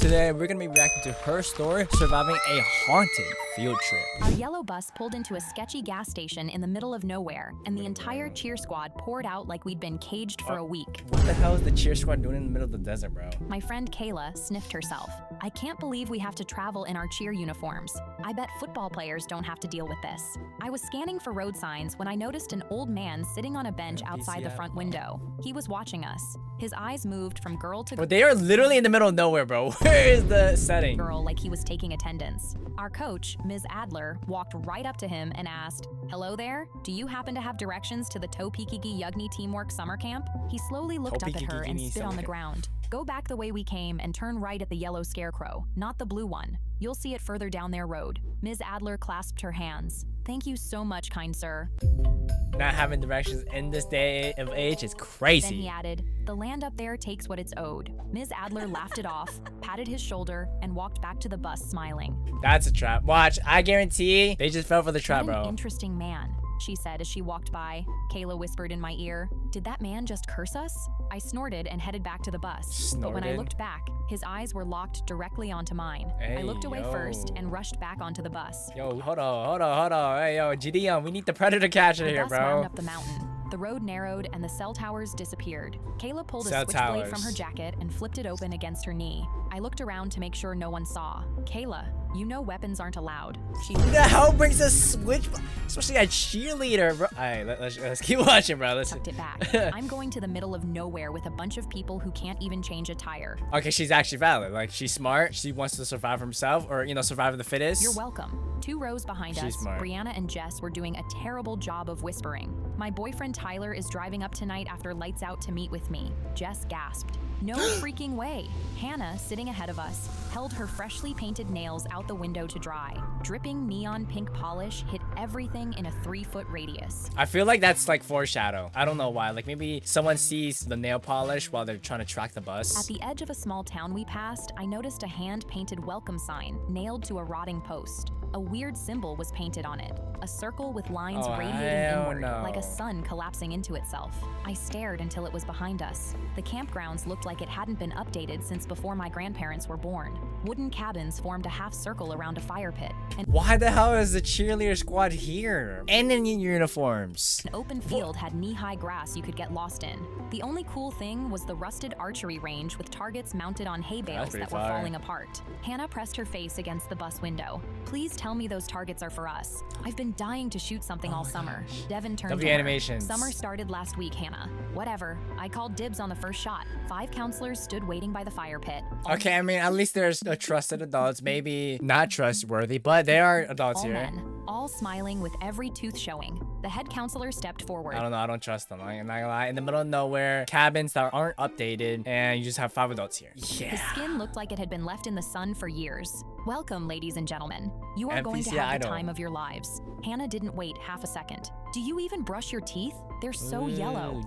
today we're gonna be reacting to her story surviving a haunted field trip. Our yellow bus pulled into a sketchy gas station in the middle of nowhere, and the entire cheer squad poured out like we'd been caged for a week. What the hell is the cheer squad doing in the middle of the desert, bro? My friend Kayla sniffed herself. I can't believe we have to travel in our cheer uniforms. I bet football players don't have to deal with this. I was scanning for road signs when I noticed an old man sitting on a bench outside the front window. He was watching us. His eyes moved from girl to But they are literally in the middle of nowhere, bro. Where is the setting? girl like he was taking attendance. Our coach, Ms. Adler, walked right up to him and asked, "Hello there? Do you happen to have directions to the Topekiki Yugni Teamwork Summer Camp?" He slowly looked up at her and spit on the ground. "Go back the way we came and turn right at the yellow scarecrow, not the blue one. You'll see it further down their road." Ms. Adler clasped her hands. "Thank you so much, kind sir." Not having directions in this day of age is Then crazy. he added, "The land up there takes what it's owed." Ms. Adler laughed it off, patted his shoulder, and walked back to the bus smiling. That's a trap. Watch, I guarantee they just fell for the trap, "What an bro. interesting man," she said as she walked by. Kayla whispered in my ear, "Did that man just curse us?" I snorted and headed back to the bus. But when I Snorted? looked back, his eyes were locked directly onto mine. I Hey, looked away yo. first and rushed back onto the bus. Yo, hold on. Hey, yo, Gideon, we need the predator catcher The here, bus wound bro. up the mountain. The road narrowed and the cell towers disappeared. Kayla pulled a Cell switchblade towers. from her jacket and flipped it open against her knee. I looked around to make sure no one saw. "Kayla, you know weapons aren't allowed." She Who the hell brings a switch? Especially a cheerleader, bro. Alright, let's keep watching, bro. Let's. tucked it back. "I'm going to the middle of nowhere with a bunch of people who can't even change a tire." Okay, she's actually valid. Like, she's smart. She wants to survive herself, or survive the fittest. "You're welcome." 2 rows behind She's us, smart. Brianna and Jess were doing a terrible job of whispering. "My boyfriend Tyler is driving up tonight after lights out to meet with me." Jess gasped. "No freaking way." Hannah, sitting ahead of us, held her freshly painted nails out the window to dry. Dripping neon pink polish hit everything in a 3-foot radius. I feel like that's like foreshadow. I don't know why. Like maybe someone sees the nail polish while they're trying to track the At bus. the edge of a small town we passed, I noticed a hand-painted welcome sign nailed to a rotting post. A weird symbol was painted on it, a circle with lines Oh, radiating hell inward, no. like a sun collapsing into itself. I stared until it was behind us. The campgrounds looked like it hadn't been updated since before my grandparents were born. Wooden cabins formed a half circle around a fire pit, and Why the hell is the cheerleader squad here? And in uniforms. an open field had knee-high grass you could get lost in. The only cool thing was the rusted archery range with targets mounted on hay bales pretty that were fire. falling apart. Hannah pressed her face against the bus window. "Please tell me those targets are for us. I've been dying to shoot something all summer." Devin turned W to her. animations. "Summer started last week, Hannah." "Whatever. I called dibs on the first shot." 5 counselors stood waiting by the fire pit. Okay, I mean, at least there's trusted adults. Maybe not trustworthy, but they are adults All here. men, all smiling with every tooth showing. The head counselor stepped forward. I don't know. I don't trust them. I'm not gonna lie. In the middle of nowhere, cabins that aren't updated, and you just have 5 adults here. The Yeah. skin looked like it had been left in the sun for years. "Welcome, ladies and gentlemen. You are going to NPC have idol. the time of your lives." Hannah didn't wait half a second. "Do you even brush your teeth? They're so yellow."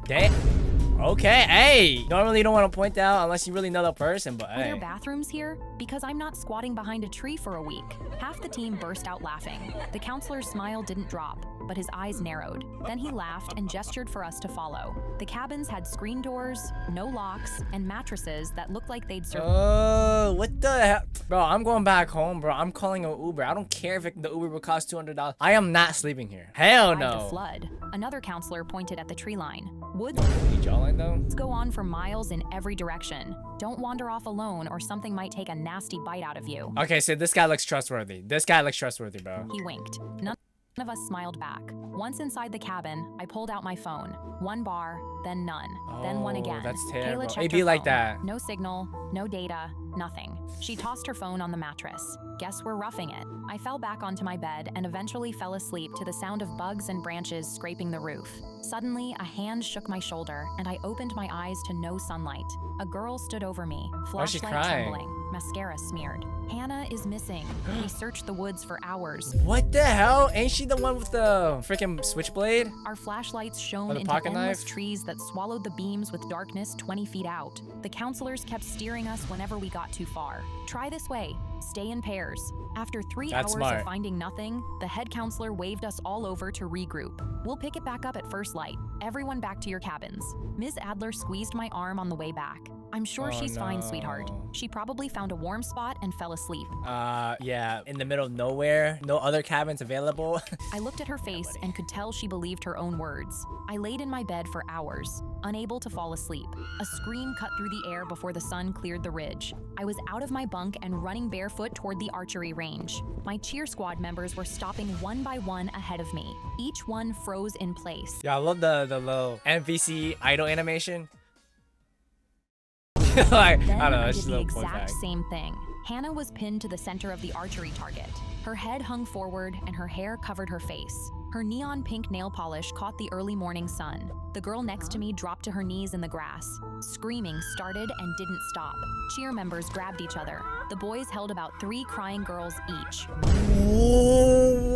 Okay, hey. Normally you don't want to point out unless you really know the person, but "Are there hey. bathrooms here? Because I'm not squatting behind a tree for a week." Half the team burst out laughing. The counselor's smile didn't drop, but his eyes narrowed. Then he laughed and gestured for us to follow. The cabins had screen doors, no locks, and mattresses that looked like they'd survived. Oh, what the hell? Bro, I'm going back home, bro. I'm calling an Uber. I don't care if the Uber will cost $200. I am not sleeping here. Hell A no. flood. Another counselor pointed at the tree line. "Woods Need jawline though? go on for miles in every direction. Don't wander off alone or something might take a nasty bite out of you." Okay, so this guy looks trustworthy. This guy looks trustworthy, bro. He winked. None of us smiled back. Once inside the cabin, I pulled out my phone. 1 bar, then none, then one Oh, again. that's Kayla terrible. checked It'd her be like phone. that. No signal, no data, nothing. She tossed her phone on the mattress. Guess we're roughing it. I fell back onto my bed and eventually fell asleep to the sound of bugs and branches scraping the roof. Suddenly, a hand shook my shoulder and I opened my eyes to no sunlight. A girl stood over me, Why is she flashlight crying? trembling, mascara smeared. "Hannah is missing." We searched the woods for hours. What the hell? Ain't she the one with the freaking switchblade? Our flashlights shone Or the into pocket endless knife? trees that swallowed the beams with darkness 20 feet out. The counselors kept steering us whenever we got too far. "Try this way." Stay in pairs. After 3 That's hours smart. of finding nothing, the head counselor waved us all over to regroup. We'll pick it back up at first light. Everyone back to your cabins. Ms. Adler squeezed my arm on the way back. I'm sure she's fine, sweetheart. She probably found a warm spot and fell asleep. Yeah, in the middle of nowhere, no other cabins available. I looked at her face and could tell she believed her own words. I laid in my bed for hours, unable to fall asleep. A scream cut through the air before the sun cleared the ridge. I was out of my bunk and running barefoot toward the archery range. My cheer squad members were stopping one by one ahead of me. Each one froze in place. Yeah, I love the little NPC idol animation. Like, Then I don't know, I it's did just a the little point exact back. same thing. Hannah was pinned to the center of the archery target. Her head hung forward and her hair covered her face. Her neon pink nail polish caught the early morning sun. The girl next to me dropped to her knees in the grass. Screaming started and didn't stop. Cheer members grabbed each other. The boys held about 3 crying girls each.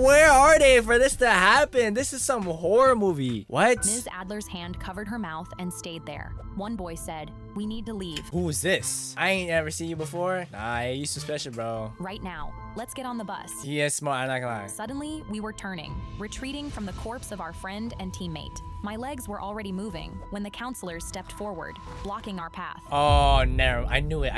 Where are they for this to happen? This is some horror movie. What? Ms. Adler's hand covered her mouth and stayed there. One boy said, "We need to leave. Who is this? I ain't ever seen you before. Nah, you suspicious, bro. Right now. Let's get on the bus." He is smart, I'm not gonna lie. Suddenly, we were turning, retreating from the corpse of our friend and teammate. My legs were already moving when the counselors stepped forward, blocking our path. Oh, no. I knew it.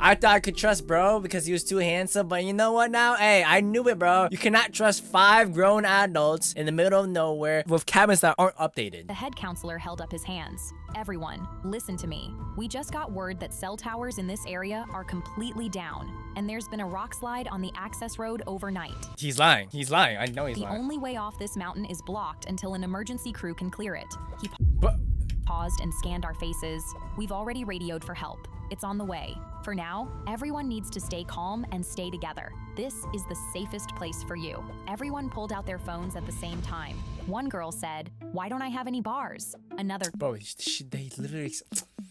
I thought I could trust bro because he was too handsome, but you know what now? Hey, I knew it, bro. You cannot trust 5 grown adults in the middle of nowhere with cabins that aren't updated. The head counselor held up his hands. "Everyone, listen to me. We just got word that cell towers in this area are completely down, and there's been a rock slide on the access road overnight. He's lying. I know he's The lying. only way off this mountain is blocked until an emergency crew can clear it." He But paused and scanned our faces. "We've already radioed for help. It's on the way. For now, everyone needs to stay calm and stay together. This is the safest place for you." Everyone pulled out their phones at the same time. One girl said, "Why don't I have any bars?" Another bro, they literally...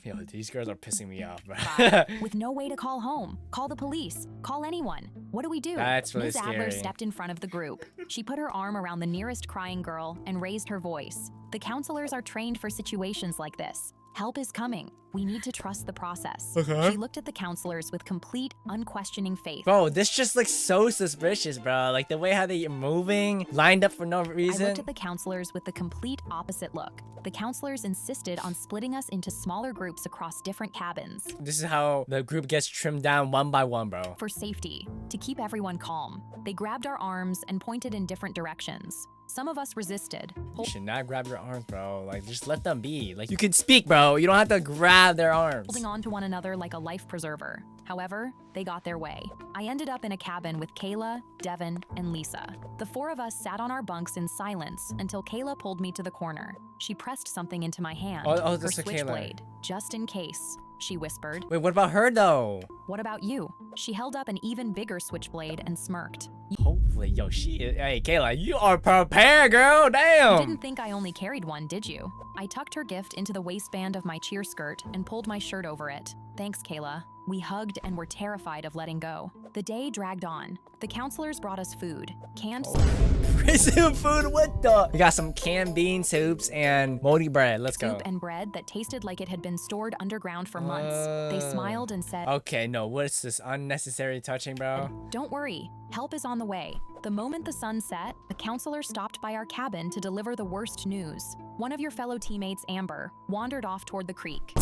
Yo, these girls are pissing me off, bro. cried, "With no way to call home. Call the police. Call anyone. What do we do?" That's really Ms. Adler scary. stepped in front of the group. She put her arm around the nearest crying girl and raised her voice. "The counselors are trained for situations like this. Help is coming. We need to trust the process." Okay. She looked at the counselors with complete, unquestioning faith. Bro, this just looks so suspicious, bro. Like the way how they are moving, lined up for no I reason. looked at the counselors with the complete opposite look. The counselors insisted on splitting us into smaller groups across different cabins. This is how the group gets trimmed down one by one, bro. For safety, to keep everyone calm, they grabbed our arms and pointed in different directions. Some of us resisted. You should not grab your arms, bro. Like, just let them be. Like, you can speak, bro. You don't have to grab their arms. Holding on to one another like a life preserver. However, they got their way. I ended up in a cabin with Kayla, Devin, and Lisa. The 4 of us sat on our bunks in silence until Kayla pulled me to the corner. She pressed something into my hand, Oh, her that's a Kayla. switchblade. "Just in case," she whispered. Wait, what about her, though? "What about you?" She held up an even bigger switchblade and smirked. Hopefully, yo, hey, Kayla, you are prepared, girl. "You Damn. didn't think I only carried one, did you?" I tucked her gift into the waistband of my cheer skirt and pulled my shirt over it. "Thanks, Kayla." We hugged and were terrified of letting go. The day dragged on. The counselors brought us food, canned Prison food, what the? We got some canned bean soups and moldy bread. Let's go. soup and bread that tasted like it had been stored underground for months. They smiled and said, Okay, no, what's this unnecessary touching, bro? "Don't worry, help is on the way." The moment the sun set, the counselor stopped by our cabin to deliver the worst news. One of your fellow teammates, Amber, wandered off toward the creek.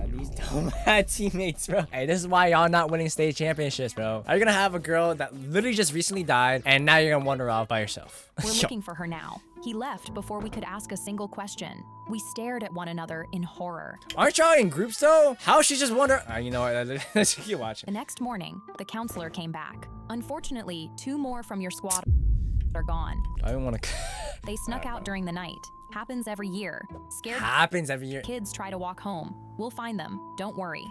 These dumb teammates, bro. Hey, this is why y'all not winning state championships, bro. Are you gonna have a girl that literally just recently died and now you're gonna wander off by yourself? We're looking for her now. He left before we could ask a single question. We stared at one another in horror. Aren't y'all in groups though? How she just wander? You know what? Let's keep watching. The next morning, the counselor came back. Unfortunately, 2 more from your squad are gone. I don't want to. They snuck out during the night. Happens every year. Scared Happens every year. kids try to walk home. We'll find them. Don't worry.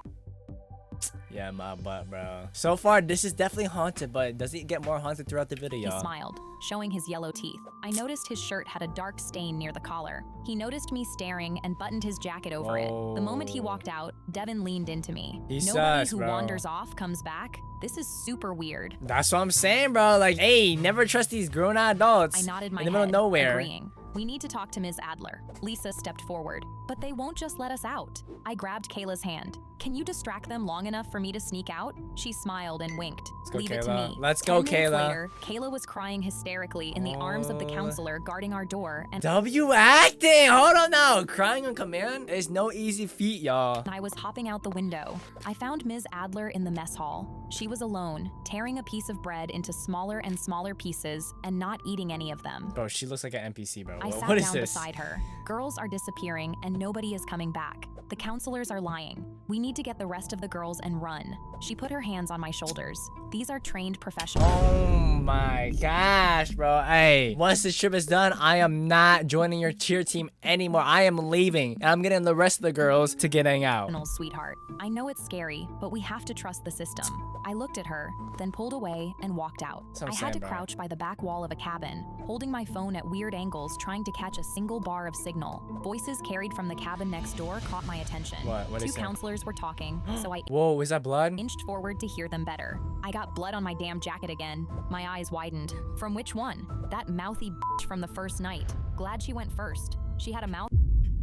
Yeah, my butt, bro. So far, this is definitely haunted, but does it get more haunted throughout the video? He smiled, showing his yellow teeth. I noticed his shirt had a dark stain near the collar. He noticed me staring and buttoned his jacket over it. The moment he walked out, Devin leaned into me. He Nobody sus, who bro. wanders off comes back. This is super weird. That's what I'm saying, bro. Like, hey, never trust these grown adults I nodded my in the middle head, of nowhere. agreeing. We need to talk to Ms. Adler. Lisa stepped forward. But they won't just let us out. I grabbed Kayla's hand. Can you distract them long enough for me to sneak out? She smiled and winked. Let's go, Leave it to Kayla. me. Let's go, 10 minutes Kayla. later, Kayla was crying hysterically in the arms of the counselor guarding our door, and W acting. Hold on now. Crying on command is no easy feat, y'all. I was hopping out the window. I found Ms. Adler in the mess hall. She was alone, tearing a piece of bread into smaller and smaller pieces and not eating any of them. Bro, she looks like an NPC, bro. I sat What is down this? beside her. Girls are disappearing and nobody is coming back. The counselors are lying. We need to get the rest of the girls and run. She put her hands on my shoulders. These are trained professionals. Oh my gosh, bro. Hey, once this trip is done, I am not joining your cheer team anymore. I am leaving, and I'm getting the rest of the girls to getting out. Sweetheart, I know it's scary, but we have to trust the system. I looked at her, then pulled away and walked out. I had to crouch by the back wall of a cabin, holding my phone at weird angles, trying to catch a single bar of signal. Voices carried from the cabin next door caught my attention. What Two counselors were talking, so I Whoa, is that blood? inched forward to hear them better. I got blood on my damn jacket again. My eyes widened. From which one? That mouthy bitch from the first night. Glad she went first. She had a mouth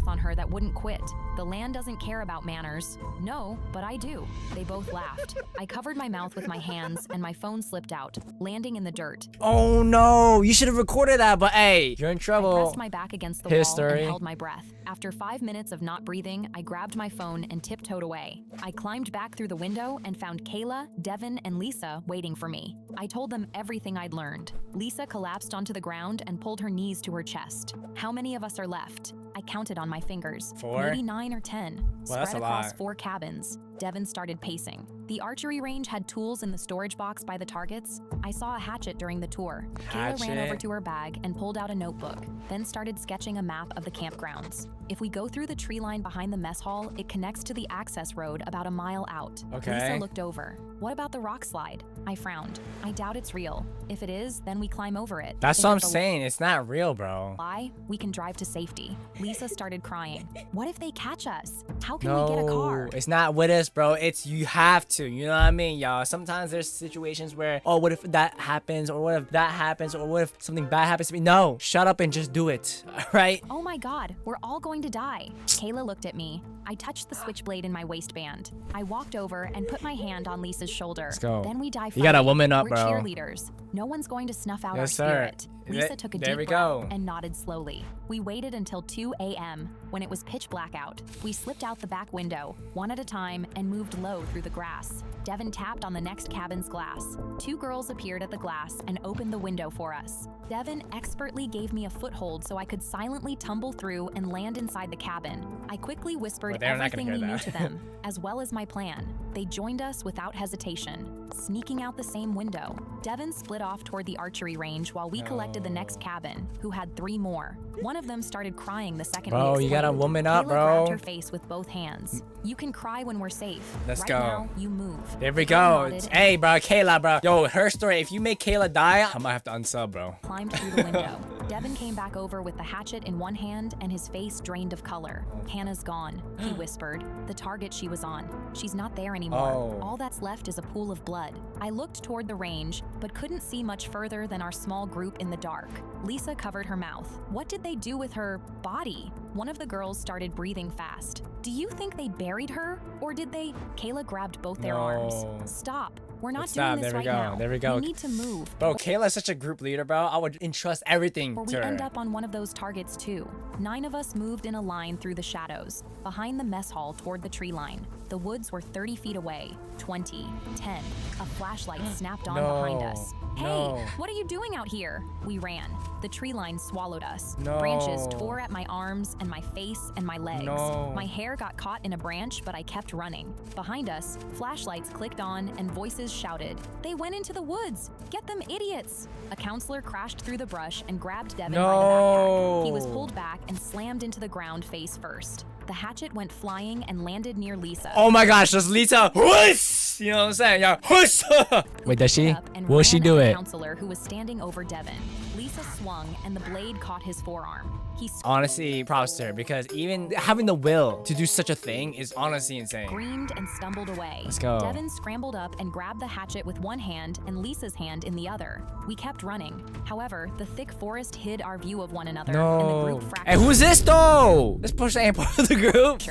on her that wouldn't quit. The land doesn't care about manners. No, but I do. They both laughed. I covered my mouth with my hands and my phone slipped out, landing in the dirt. Oh no, you should have recorded that, but hey, you're in I trouble. pressed my back against the wall and held my breath. After 5 minutes of not breathing, I grabbed my phone and tiptoed away. I climbed back through the window and found Kayla, Devin, and Lisa waiting for me. I told them everything I'd learned. Lisa collapsed onto the ground and pulled her knees to her chest. How many of us are left? I counted on my fingers. 4? Maybe 9 or 10. Well, that's Spread a across lot. 4 cabins. Devin started pacing. The archery range had tools in the storage box by the targets. I saw a hatchet during the tour. Kayla ran over to her bag and pulled out a notebook, then started sketching a map of the campgrounds. If we go through the tree line behind the mess hall, it connects to the access road about a mile out. Okay. Lisa looked over. What about the rock slide? I frowned. I doubt it's real. If it is, then we climb over it. That's If what I'm it's a saying. It's not real, bro. lie, we can drive to safety. Lisa started crying. What if they catch us? How can we get a car? No, it's not with us, bro. It's you have to. You know what I mean, y'all? Sometimes there's situations where, oh, what if that happens? Or what if that happens? Or what if something bad happens to me? No, shut up and just do it. All right? Oh my God, we're all going to die. Kayla looked at me. I touched the switchblade in my waistband. I walked over and put my hand on Lisa's shoulder. Let's go. Then we dive. You gotta woman up, We're bro. cheerleaders. No one's going to snuff out our Yes, sir. spirit. Lisa There- took a there we deep breath go. and nodded slowly. We waited until 2 a.m. when it was pitch black out. We slipped out the back window, one at a time, and moved low through the grass. Devin tapped on the next cabin's glass. 2 girls appeared at the glass and opened the window for us. Devin expertly gave me a foothold so I could silently tumble through and land inside the cabin. I quickly whispered Well, they're not gonna everything we hear knew that. to them, as well as my plan. They joined us without hesitation, sneaking out the same window. Devin split off toward the archery range while we collected the next cabin, who had 3 more. One of them started crying the second Bro, we you gotta explained. woman up, Kayla bro. grabbed her face with both hands. You can cry when we're safe. Let's right go. Now, you move. There we I go. nodded and Hey, bro, Kayla, bro. Yo, her story. If you make Kayla die, I might have to unsub, bro. climbed through the window. Devin came back over with the hatchet in one hand and his face drained of color. Hannah's gone, he whispered. The target she was on. She's not there anymore. Oh. All that's left is a pool of blood. I looked toward the range, but couldn't see much further than our small group in the dark. Lisa covered her mouth. What did they do with her body? One of the girls started breathing fast. Do you think they buried her? Or did they? Kayla grabbed both their arms. Stop. We're not Let's doing stop. this There we right go. now. There we go. We need to move. Bro, Kayla's such a group leader, bro. I would entrust everything Or we to her. end up on one of those targets too. 9 of us moved in a line through the shadows, behind the mess hall toward the tree line. The woods were 30 feet away. 20, 10. A flashlight snapped on behind us. Hey, No. what are you doing out here? We ran. The tree line swallowed us. No. Branches tore at my arms and my face and my legs. No. My hair got caught in a branch, but I kept running. Behind us, flashlights clicked on and voices shouted, "They went into the woods! Get them, idiots!" A counselor crashed through the brush and grabbed Devin by the backpack. He was pulled back and slammed into the ground face first. The hatchet went flying and landed near Lisa. Oh my gosh, does Lisa? Whoosh! You know what I'm saying? Yeah. Whoosh! Wait, does she? Up and Will she ran do at the it? counselor who was standing over Devin. Lisa swung and the blade caught his forearm. He Honestly, props to her because even having the will to do such a thing is honestly insane. screamed and stumbled away. Let's go. Devin scrambled up and grabbed the hatchet with one hand and Lisa's hand in the other. We kept running. However, the thick forest hid our view of one another, and the No. group fractured. Hey, who's this though? This person ain't part of the group.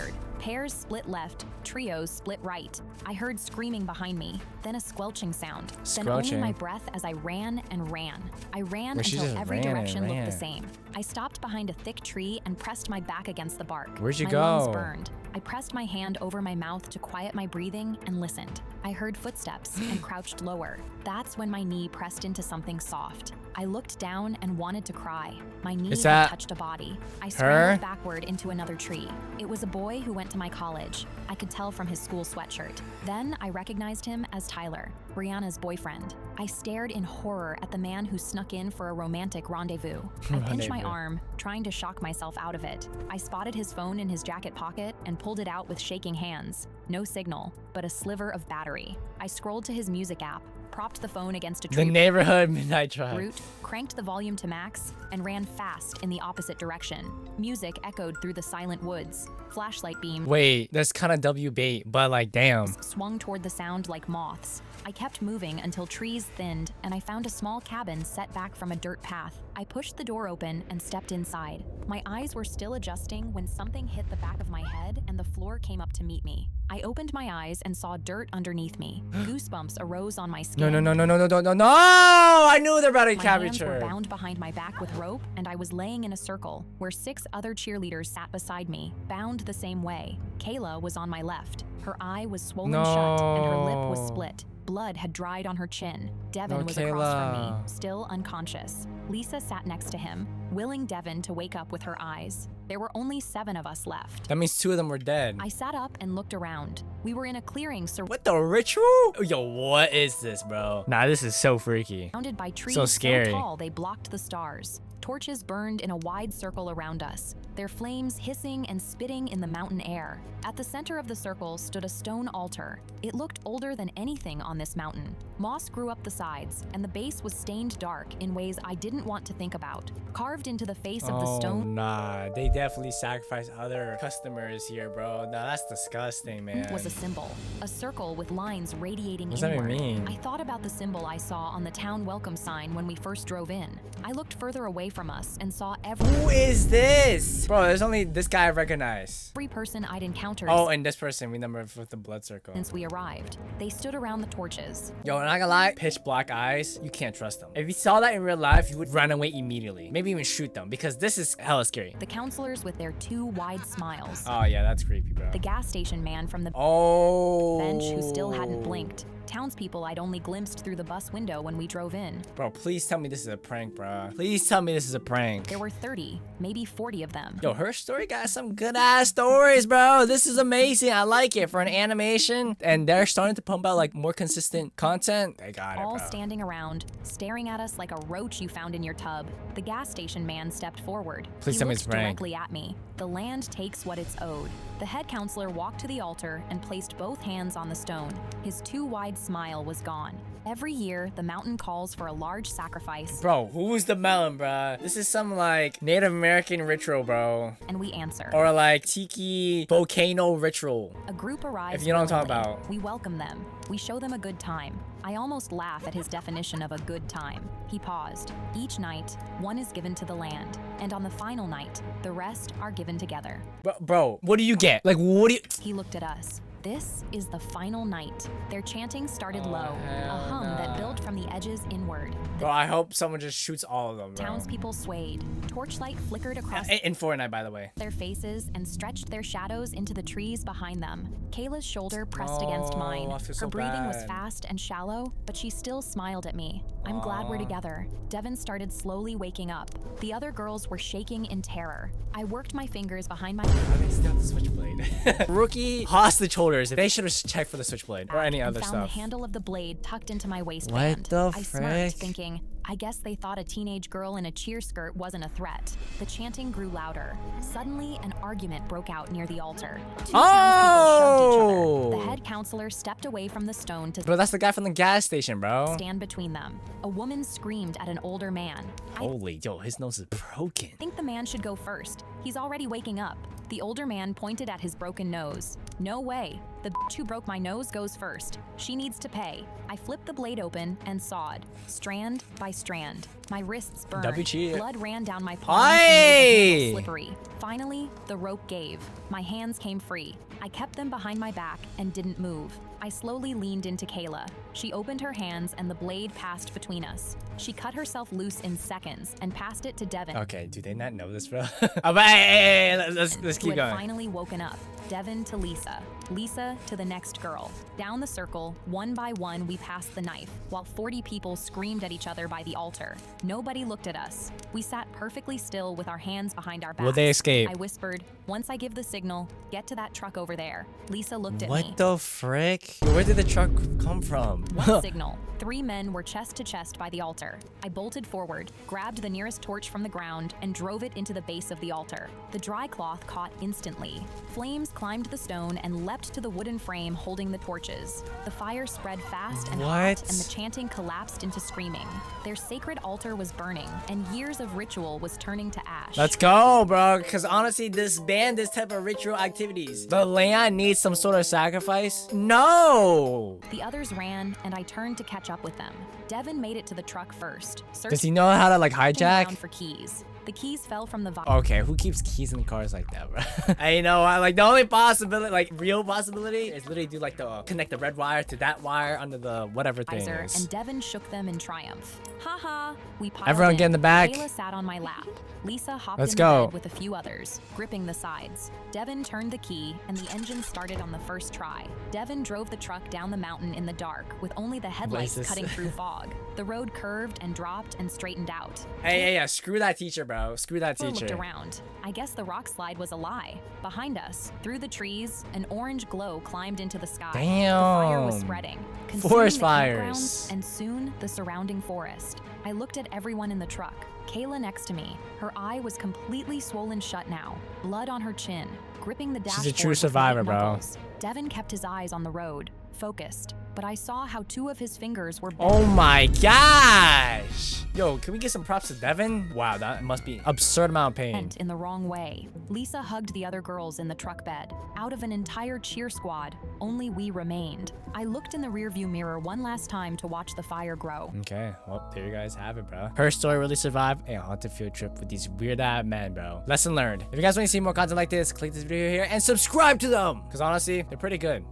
Pairs split left, trios split right. I heard screaming behind me, then a squelching sound, then only my breath as I ran and ran. I ran until every direction looked the same. I stopped behind a thick tree and pressed my back against the bark. Where'd you my go? lungs burned. I pressed my hand over my mouth to quiet my breathing and listened. I heard footsteps and crouched lower. That's when my knee pressed into something soft. I looked down and wanted to cry. My knee had touched a body. I scrambled backward into another tree. It was a boy who went to my college. I could tell from his school sweatshirt. Then I recognized him as Tyler, Brianna's boyfriend. I stared in horror at the man who snuck in for a romantic rendezvous. I pinched my arm, trying to shock myself out of it. I spotted his phone in his jacket pocket and pulled it out with shaking hands. No signal, but a sliver of battery. I scrolled to his music app, propped the phone against a tree. The neighborhood midnight drive. Route, cranked the volume to max, and ran fast in the opposite direction. Music echoed through the silent woods. Flashlight beam. Wait, that's kind of W bait, but like, damn. Swung toward the sound like moths. I kept moving until trees thinned, and I found a small cabin set back from a dirt path. I pushed the door open and stepped inside. My eyes were still adjusting when something hit the back of my head and the floor came up to meet me. I opened my eyes and saw dirt underneath me. Goosebumps arose on my skin. No! I knew they were about to capture. My hands were bound behind my back with rope, and I was laying in a circle where 6 other cheerleaders sat beside me, bound the same way. Kayla was on my left. Her eye was swollen shut, and her lip was split. Blood had dried on her chin. Devin was across from me, still unconscious. Lisa sat next to him, willing Devin to wake up with her eyes. There were only 7 of us left. That means 2 of them were dead. I sat up and looked around. We were in a clearing What the ritual? Yo, what is this, bro? Nah, this is so freaky. Surrounded by trees so scary. So tall they blocked the stars. Torches burned in a wide circle around us, their flames hissing and spitting in the mountain air. At the center of the circle stood a stone altar. It looked older than anything on this mountain. Moss grew up the sides, and the base was stained dark in ways I didn't want to think about. Carved into the face of the stone. Nah, they definitely sacrificed other customers here, bro. Nah, that's disgusting, man. Was a symbol, a circle with lines radiating inward. What does that even mean? I thought about the symbol I saw on the town welcome sign when we first drove in. I looked further away from us and saw Who is this? Bro, there's only this guy I recognize. Every person I'd encountered. Oh, and this person we number with the blood circle. Since we arrived, they stood around the torches. Yo, I'm not gonna lie, pitch black eyes, you can't trust them. If you saw that in real life, you would run away immediately. Maybe even shoot them because this is hella scary. The counselors with their 2 wide smiles. Oh yeah, that's creepy, bro. The gas station man from the bench who still hadn't blinked. Townspeople I'd only glimpsed through the bus window when we drove in. Bro, please tell me this is a prank, bro. Please tell me this is a prank. There were 30, maybe 40 of them. Yo, her story got some good ass stories, bro. This is amazing. I like it for an animation. And they're starting to pump out like more consistent content. They got it, All bro. standing around, staring at us like a roach you found in your tub. The gas station man stepped forward. Please tell me it's looked prank. directly at me. The land takes what it's owed. The head counselor walked to the altar and placed both hands on the stone. His too wide smile was gone. Every year, the mountain calls for a large sacrifice. Bro, who's the melon, bro? This is some like Native American ritual, bro. And we answer. Or like tiki volcano ritual. A group arrives. If you know what I'm talking about. We welcome them. We show them a good time. I almost laugh at his definition of a good time. He paused. Each night, one is given to the land. And on the final night, the rest are given together. Bro, what do you get? Like, what do you... He looked at us. This is the final night. Their chanting started low, a hum that built from the edges inward. Bro, I hope someone just shoots all of them, bro. Townspeople swayed. Torchlight flickered across in Fortnite, by the way. Their faces and stretched their shadows into the trees behind them. Kayla's shoulder pressed against mine. I feel Her so breathing was bad. fast and shallow, but she still smiled at me. I'm glad we're together. Devin started slowly waking up. The other girls were shaking in terror. I worked my fingers behind my They still have the switchblade. Rookie hostage holders. They should have checked for the switchblade or any other found stuff. the handle of the blade tucked into my waistband. the I frick? smirked, thinking, I guess they thought a teenage girl in a cheer skirt wasn't a threat. The chanting grew louder. Suddenly, an argument broke out near the altar. Two townspeople shoved each other. The head counselor stepped away from the stone to Bro, that's the guy from the gas station, bro. stand between them. A woman screamed at an older man. I Holy, yo, his nose is broken. think the man should go first. He's already waking up. The older man pointed at his broken nose. No way. The bitch who broke my nose goes first. She needs to pay. I flipped the blade open and sawed, strand by strand. My wrists burned. WG. Blood ran down my palms and made the handle slippery. Finally, the rope gave. My hands came free. I kept them behind my back and didn't move. I slowly leaned into Kayla. She opened her hands and the blade passed between us. She cut herself loose in seconds and passed it to Devin. Okay, do they not know this, bro? Oh, but hey, let's keep who had going. finally woken up. Devin to Lisa. Lisa to the next girl. Down the circle, one by one, we passed the knife, while 40 people screamed at each other by the altar. Nobody looked at us. We sat perfectly still with our hands behind our backs. Will they escape? I whispered, once I give the signal, get to that truck over there. Lisa looked at me. What the frick? Where did the truck come from? One signal. 3 men were chest to chest by the altar. I bolted forward, grabbed the nearest torch from the ground, and drove it into the base of the altar. The dry cloth caught instantly. Flames climbed the stone and leapt to the wooden frame holding the torches. The fire spread fast and hot, and the chanting collapsed into screaming. Their sacred altar was burning, and years of ritual was turning to ash. Let's go, bro. Because honestly, this type of ritual activities. The land needs some sort of sacrifice? No! The others ran, and I turned to catch up with them. Devin made it to the truck first. Does he know how to like hijack? Around for keys. The keys fell from the Okay, who keeps keys in cars like that, bro? I know, like the only possibility, like real possibility, is literally do like the connect the red wire to that wire under the whatever thing is. And Devin shook them in triumph. Haha, we piled Everyone in. get in the back. Kayla sat on my lap. Lisa hopped Let's in go. the bed with a few others, gripping the sides. Devin turned the key, and the engine started on the first try. Devin drove the truck down the mountain in the dark, with only the headlights cutting through fog. The road curved and dropped and straightened out. Hey, screw that teacher, bro. Screw that teacher. Looked around. I guess the rock slide was a lie. Behind us, through the trees, an orange glow climbed into the sky. Damn. The fire was spreading, consuming Forest the fires. campgrounds and soon the surrounding forest. I looked at everyone in the truck. Kayla next to me. Her eye was completely swollen shut now, blood on her chin, gripping the dashboard. She's a true with survivor, white bro. knuckles. Devin kept his eyes on the road, focused, but I saw how 2 of his fingers were bent. Oh my gosh! Yo, can we get some props to Devin? Wow, that must be absurd amount of pain. In the wrong way. Lisa hugged the other girls in the truck bed. Out of an entire cheer squad, only we remained. I looked in the rearview mirror one last time to watch the fire grow. Okay, well, there you guys have it, bro. Her story really survived a haunted field trip with these weird-ass men, bro. Lesson learned. If you guys want to see more content like this, click this video here and subscribe to them! Because honestly, they're pretty good.